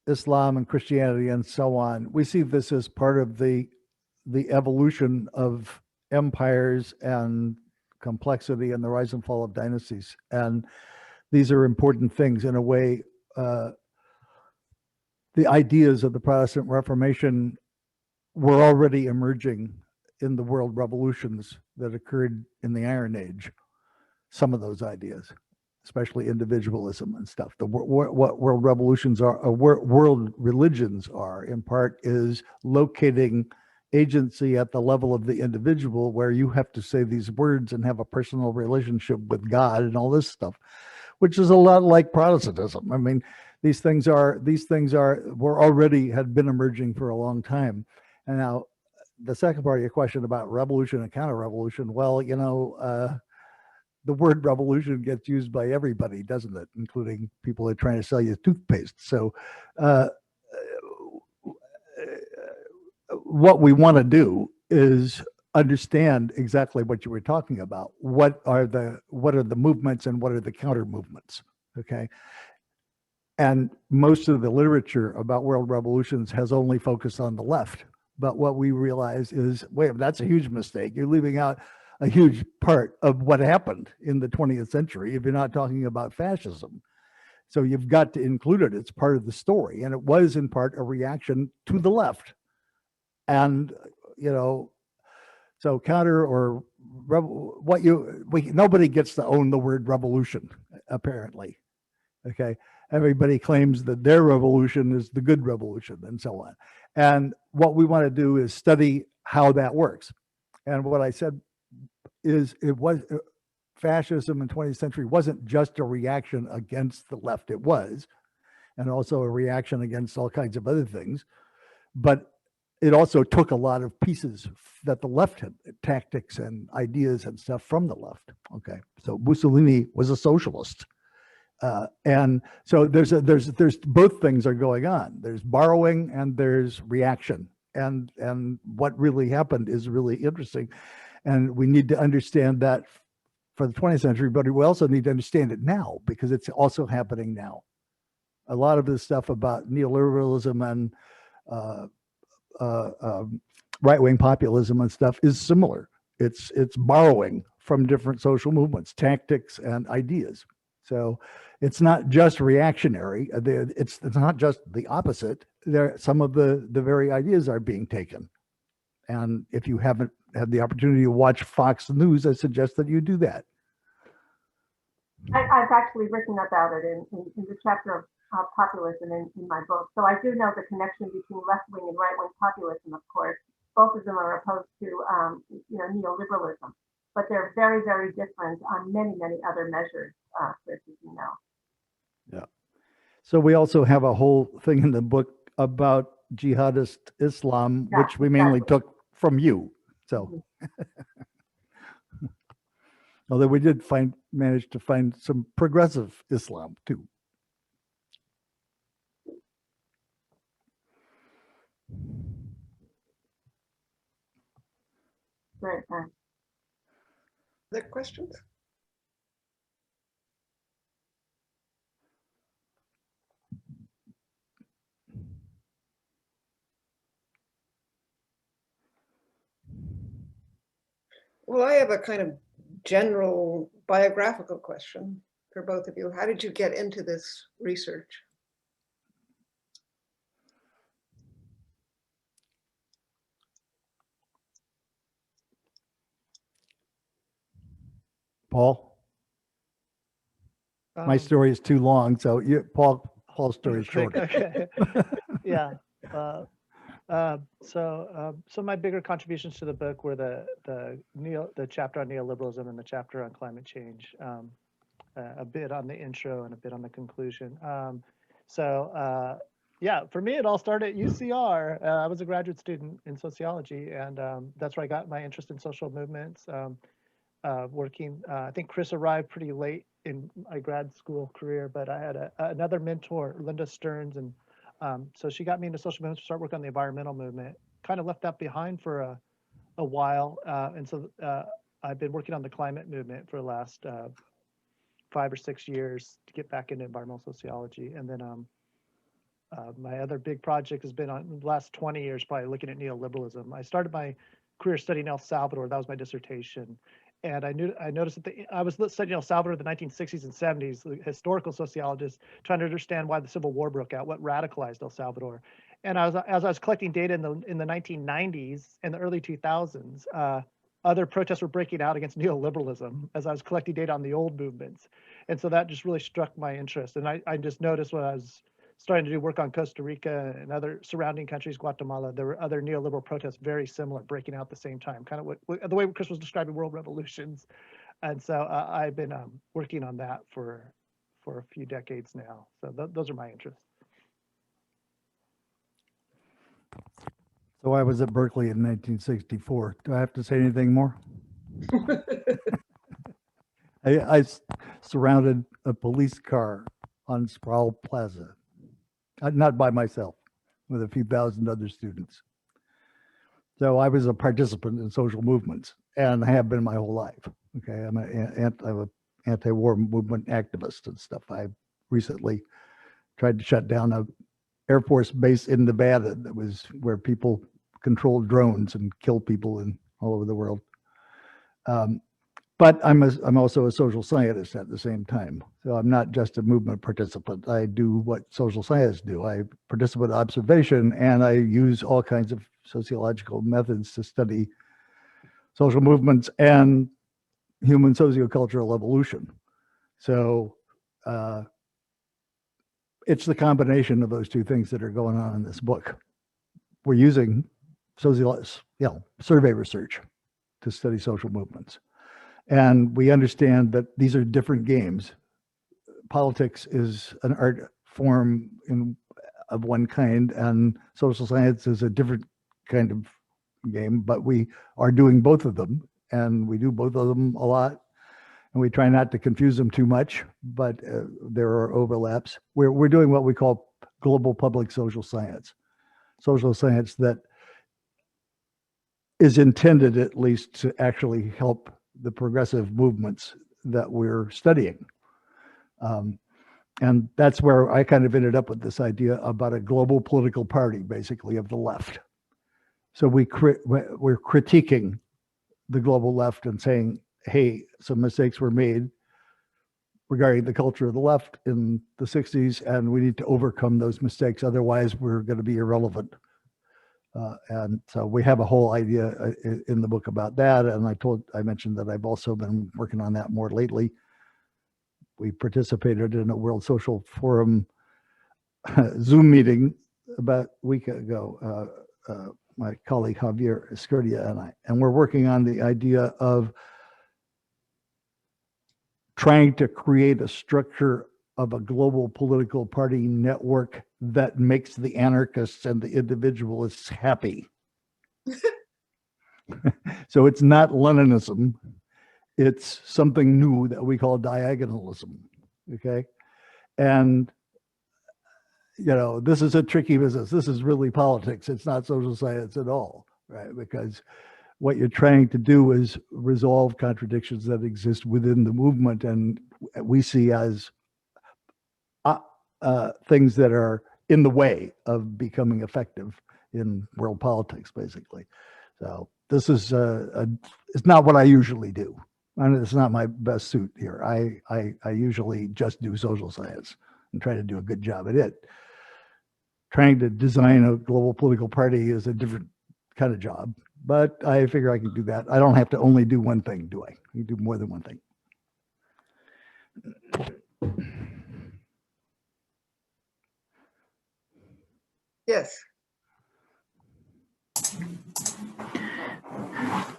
Islam and Christianity and so on, we see this as part of the evolution of empires and complexity and the rise and fall of dynasties. And these are important things in a way. The ideas of the Protestant Reformation were already emerging in the world revolutions that occurred in the Iron Age. Some of those ideas, especially individualism and stuff. What world revolutions are, or world religions are, in part, is locating agency at the level of the individual, where you have to say these words and have a personal relationship with God and all this stuff, which is a lot like Protestantism. I mean, these things had been emerging for a long time. And now the second part of your question about revolution and counter-revolution, well, the word revolution gets used by everybody, doesn't it? Including people that are trying to sell you toothpaste. So what we want to do is understand exactly what you were talking about. What are the movements and what are the counter movements? Okay. And most of the literature about world revolutions has only focused on the left. But what we realize is, wait, that's a huge mistake. You're leaving out a huge part of what happened in the 20th century if you're not talking about fascism. So you've got to include it. It's part of the story. And it was in part a reaction to the left. And, so counter or nobody gets to own the word revolution, apparently. Okay. Everybody claims that their revolution is the good revolution and so on. And what we want to do is study how that works. And what I said is fascism in the 20th century wasn't just a reaction against the left. It was and also a reaction against all kinds of other things. But it also took a lot of pieces that the left had, tactics and ideas and stuff from the left. Okay, so Mussolini was a socialist, and so there's both things are going on. There's borrowing and there's reaction, and what really happened is really interesting, and we need to understand that for the 20th century, but we also need to understand it now because it's also happening now. A lot of this stuff about neoliberalism and right-wing populism and stuff is similar. It's borrowing from different social movements, tactics, and ideas. So it's not just reactionary. It's not just the opposite. Some of the very ideas are being taken. And if you haven't had the opportunity to watch Fox News, I suggest that you do that. I've actually written about it in the chapter of populism in my book. So I do know the connection between left-wing and right-wing populism, of course. Both of them are opposed to neoliberalism, but they're very, very different on many, many other measures, Chris, as you know. Yeah. So we also have a whole thing in the book about jihadist Islam, Yeah, which we mainly exactly. took from you. So, although we did manage to find some progressive Islam too. Great, thanks. Other questions? Well, I have a kind of general biographical question for both of you. How did you get into this research? Paul? My story is too long, so Paul's story is quick, shorter. okay. Yeah. So my bigger contributions to the book were the chapter on neoliberalism and the chapter on climate change, a bit on the intro and a bit on the conclusion. Yeah, for me, it all started at UCR. I was a graduate student in sociology, and that's where I got my interest in social movements. Working, I think Chris arrived pretty late in my grad school career, but I had another mentor, Linda Stearns, and so she got me into social movements to start working on the environmental movement. Kind of left that behind for a while, and so I've been working on the climate movement for the last 5 or 6 years to get back into environmental sociology. And then my other big project has been on the last 20 years, probably looking at neoliberalism. I started my career studying El Salvador. That was my dissertation. And I noticed that I was studying El Salvador in the 1960s and 70s, the historical sociologists, trying to understand why the Civil War broke out, what radicalized El Salvador. And as I was collecting data in the 1990s and the early 2000s, other protests were breaking out against neoliberalism as I was collecting data on the old movements. And so that just really struck my interest. And I just noticed when I was starting to do work on Costa Rica and other surrounding countries, Guatemala, there were other neoliberal protests very similar breaking out at the same time, kind of the way Chris was describing world revolutions. And so I've been working on that for a few decades now. So those are my interests. So I was at Berkeley in 1964. Do I have to say anything more? I surrounded a police car on Sproul Plaza. Not by myself, with a few thousand other students. So I was a participant in social movements and have been my whole life. Okay, I'm an anti-war movement activist and stuff. I recently tried to shut down a Air Force base in Nevada that was where people controlled drones and killed people all over the world. But I'm also a social scientist at the same time. So I'm not just a movement participant. I do what social scientists do. I participate in observation, and I use all kinds of sociological methods to study social movements and human sociocultural evolution. So it's the combination of those two things that are going on in this book. We're using survey research to study social movements. And we understand that these are different games. Politics is an art form of one kind, and social science is a different kind of game, but we are doing both of them, and we do both of them a lot, and we try not to confuse them too much, but there are overlaps. We're doing what we call global public social science that is intended at least to actually help the progressive movements that we're studying. And that's where I kind of ended up with this idea about a global political party, basically, of the left. So we're critiquing the global left and saying, hey, some mistakes were made regarding the culture of the left in the 60s, and we need to overcome those mistakes. Otherwise, we're going to be irrelevant. And so we have a whole idea in the book about that. And I mentioned that I've also been working on that more lately. We participated in a World Social Forum Zoom meeting about a week ago, my colleague Javier Escurdia and I, and we're working on the idea of trying to create a structure of a global political party network that makes the anarchists and the individualists happy. So it's not Leninism. It's something new that we call diagonalism, okay? And, you know, this is a tricky business. This is really politics. It's not social science at all, right? Because what you're trying to do is resolve contradictions that exist within the movement, and we see as things that are in the way of becoming effective in world politics, basically. So this is it's not what I usually do. And it's not my best suit here. I usually just do social science and try to do a good job at it. Trying to design a global political party is a different kind of job, but I figure I can do that. I don't have to only do one thing, do I? You do more than one thing. Yes.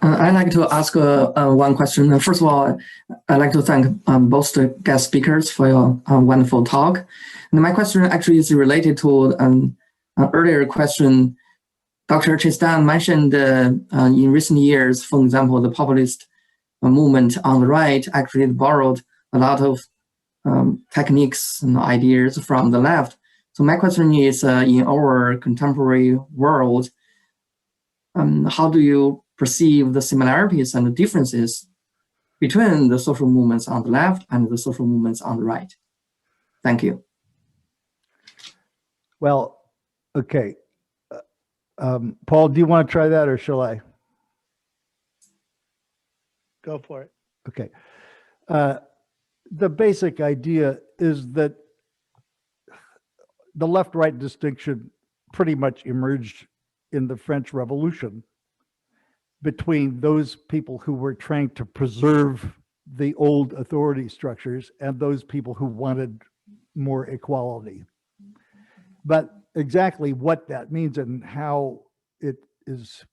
I'd like to ask one question. First of all, I'd like to thank both the guest speakers for your wonderful talk. And my question actually is related to an earlier question. Dr. Chase-Dunn mentioned in recent years, for example, the populist movement on the right actually borrowed a lot of techniques and ideas from the left. So my question is, in our contemporary world, how do you perceive the similarities and the differences between the social movements on the left and the social movements on the right? Thank you. Well, okay. Paul, do you want to try that, or shall I? Go for it. Okay. The basic idea is that the left-right distinction pretty much emerged in the French Revolution between those people who were trying to preserve the old authority structures and those people who wanted more equality. But exactly what that means and how it is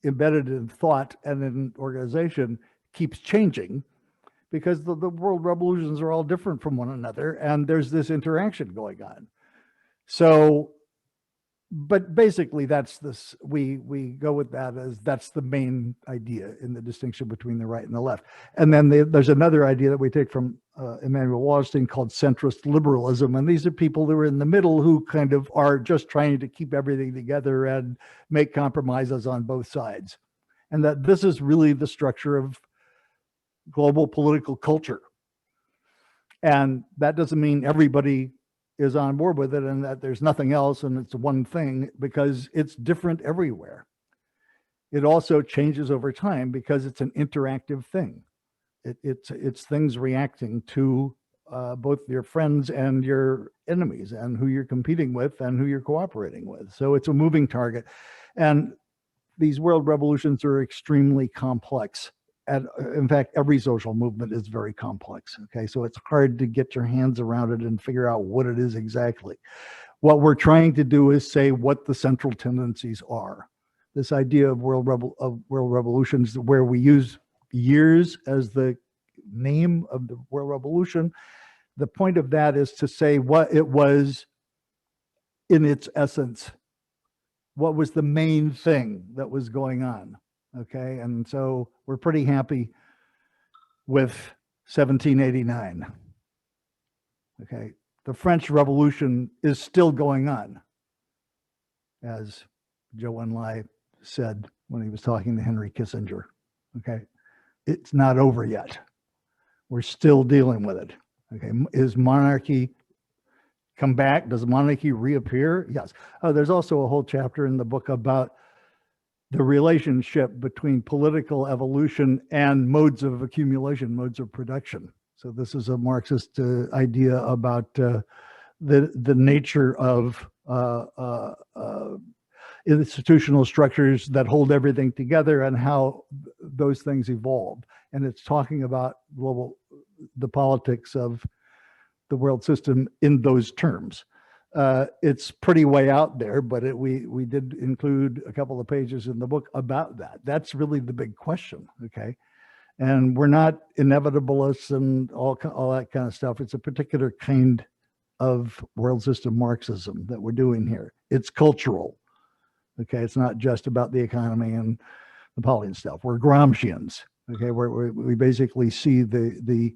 embedded in thought and in organization keeps changing, because the world revolutions are all different from one another, and there's this interaction going on. So, but basically that's this, we go with that as that's the main idea in the distinction between the right and the left. And then there's another idea that we take from Immanuel Wallerstein called centrist liberalism. And these are people who are in the middle who kind of are just trying to keep everything together and make compromises on both sides. And that this is really the structure of global political culture. And that doesn't mean everybody is on board with it and that there's nothing else and it's one thing, because it's different everywhere. It also changes over time because it's an interactive thing. It's things reacting to both your friends and your enemies, and who you're competing with and who you're cooperating with. So it's a moving target. And these world revolutions are extremely complex. And in fact, every social movement is very complex. Okay, so it's hard to get your hands around it and figure out what it is exactly. What we're trying to do is say what the central tendencies are. This idea of world revolutions, where we use years as the name of the world revolution, The point of that is to say what it was in its essence. What was the main thing that was going on? Okay, and so we're pretty happy with 1789. Okay, the French Revolution is still going on, as Zhou Enlai said when he was talking to Henry Kissinger. Okay, it's not over yet. We're still dealing with it. Okay, is monarchy come back? Does monarchy reappear? Yes. Oh, there's also a whole chapter in the book about the relationship between political evolution and modes of accumulation, modes of production. So this is a Marxist idea about the nature of institutional structures that hold everything together and how those things evolve. And it's talking about the politics of the world system in those terms. It's pretty way out there, but we did include a couple of pages in the book about that. That's really the big question, okay? And we're not inevitabilists and all that kind of stuff. It's a particular kind of world system Marxism that we're doing here. It's cultural, okay? It's not just about the economy and the polity and stuff. We're Gramscians, okay? We basically see the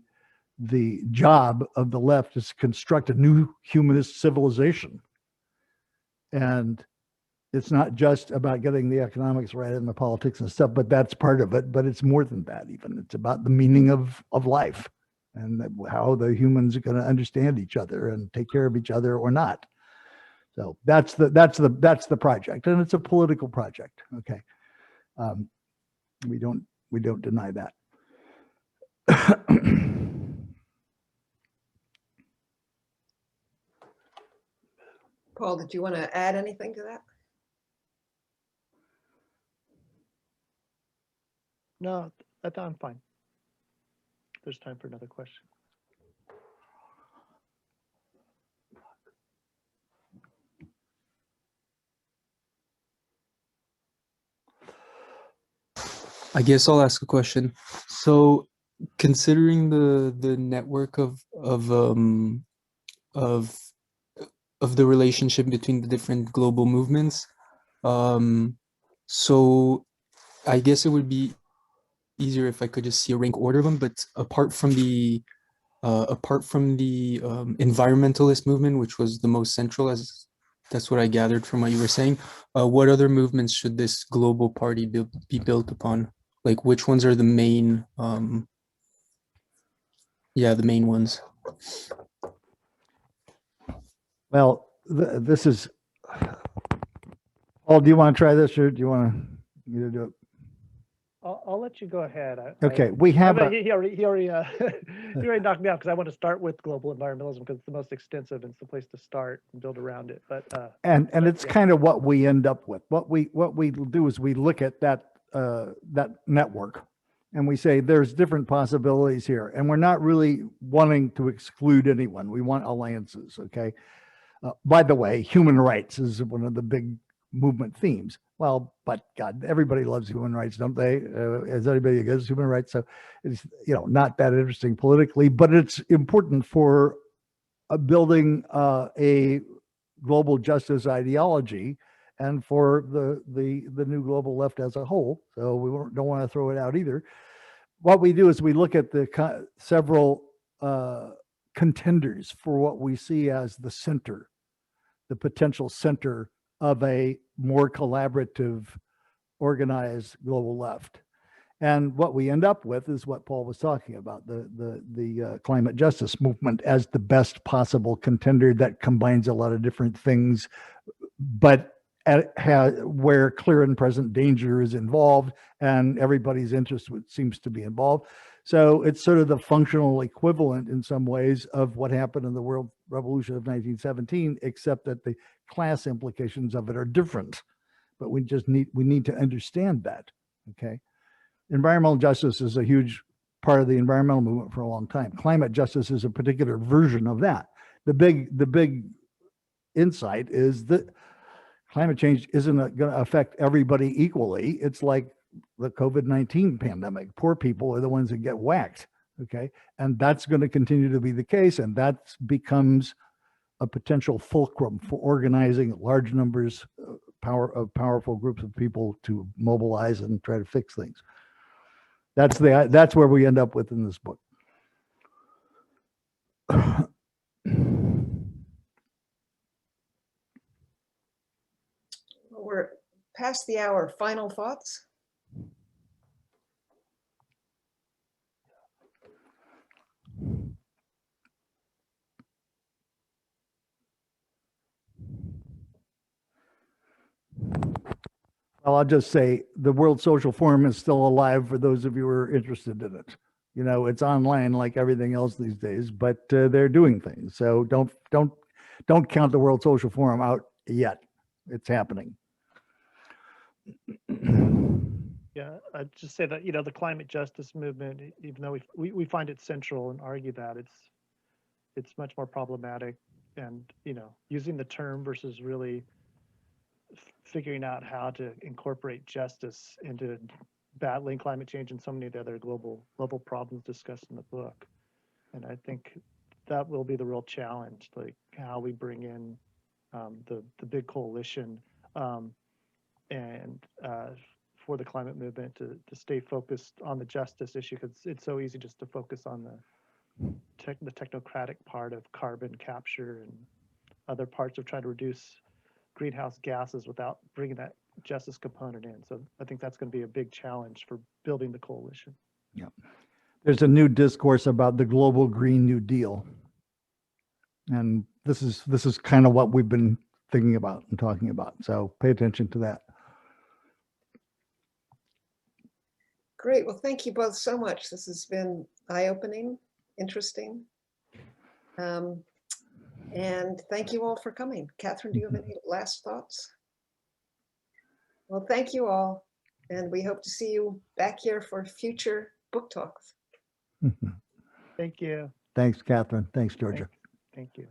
job of the left is to construct a new humanist civilization. And it's not just about getting the economics right and the politics and stuff, but that's part of it. But it's more than that even. It's about the meaning of life and how the humans are going to understand each other and take care of each other or not. So that's the project, and it's a political project. Okay, we don't deny that. Paul, did you want to add anything to that? No, I'm fine. There's time for another question. I guess I'll ask a question. So, considering the network of the relationship between the different global movements, so I guess it would be easier if I could just see a rank order of them. But apart from the environmentalist movement, which was the most central, as that's what I gathered from what you were saying, what other movements should this global party be built upon? Like, which ones are the main, the main ones? Well, this is, Paul, do you want to try this or do you want me to do it? I'll let you go ahead. Okay, we have he already knocked me out because I want to start with global environmentalism because it's the most extensive and it's the place to start and build around it. But and it's kind of what we end up with. What we do is we look at that network and we say there's different possibilities here, and we're not really wanting to exclude anyone. We want alliances. Okay. By the way, human rights is one of the big movement themes. Well, but God, everybody loves human rights, don't they? Is anybody against human rights? So it's, not that interesting politically, but it's important for building a global justice ideology and for the new global left as a whole. So we don't want to throw it out either. What we do is we look at the several contenders for what we see as the center, the potential center of a more collaborative, organized global left. And what we end up with is what Paul was talking about, the climate justice movement as the best possible contender that combines a lot of different things, but where clear and present danger is involved and everybody's interest seems to be involved. So it's sort of the functional equivalent in some ways of what happened in the world revolution of 1917, except that the class implications of it are different. But we need to understand that. Okay. Environmental justice is a huge part of the environmental movement for a long time. Climate justice is a particular version of that. The big insight is that climate change isn't going to affect everybody equally. It's like the COVID-19 pandemic. Poor people are the ones that get whacked. Okay. And that's going to continue to be the case. And that becomes a potential fulcrum for organizing large numbers of powerful groups of people to mobilize and try to fix things. That's where we end up with in this book. We're past the hour. Final thoughts? Well, I'll just say the World Social Forum is still alive for those of you who are interested in it. You know, it's online like everything else these days, but they're doing things. So don't count the World Social Forum out yet. It's happening. Yeah, I'd just say that, you know, the climate justice movement, even though we find it central and argue that it's much more problematic, and, you know, using the term versus really figuring out how to incorporate justice into battling climate change and so many of the other global level problems discussed in the book. And I think that will be the real challenge, like how we bring in the big coalition and for the climate movement to stay focused on the justice issue, because it's so easy just to focus on the technocratic part of carbon capture and other parts of trying to reduce greenhouse gases without bringing that justice component in. So I think that's going to be a big challenge for building the coalition. Yeah. There's a new discourse about the global Green New Deal. And this is kind of what we've been thinking about and talking about. So pay attention to that. Great. Well, thank you both so much. This has been eye-opening, interesting. And thank you all for coming. Catherine, do you have any last thoughts? Well, thank you all. And we hope to see you back here for future book talks. Thank you. Thanks, Catherine. Thanks, Georgia. Thank you.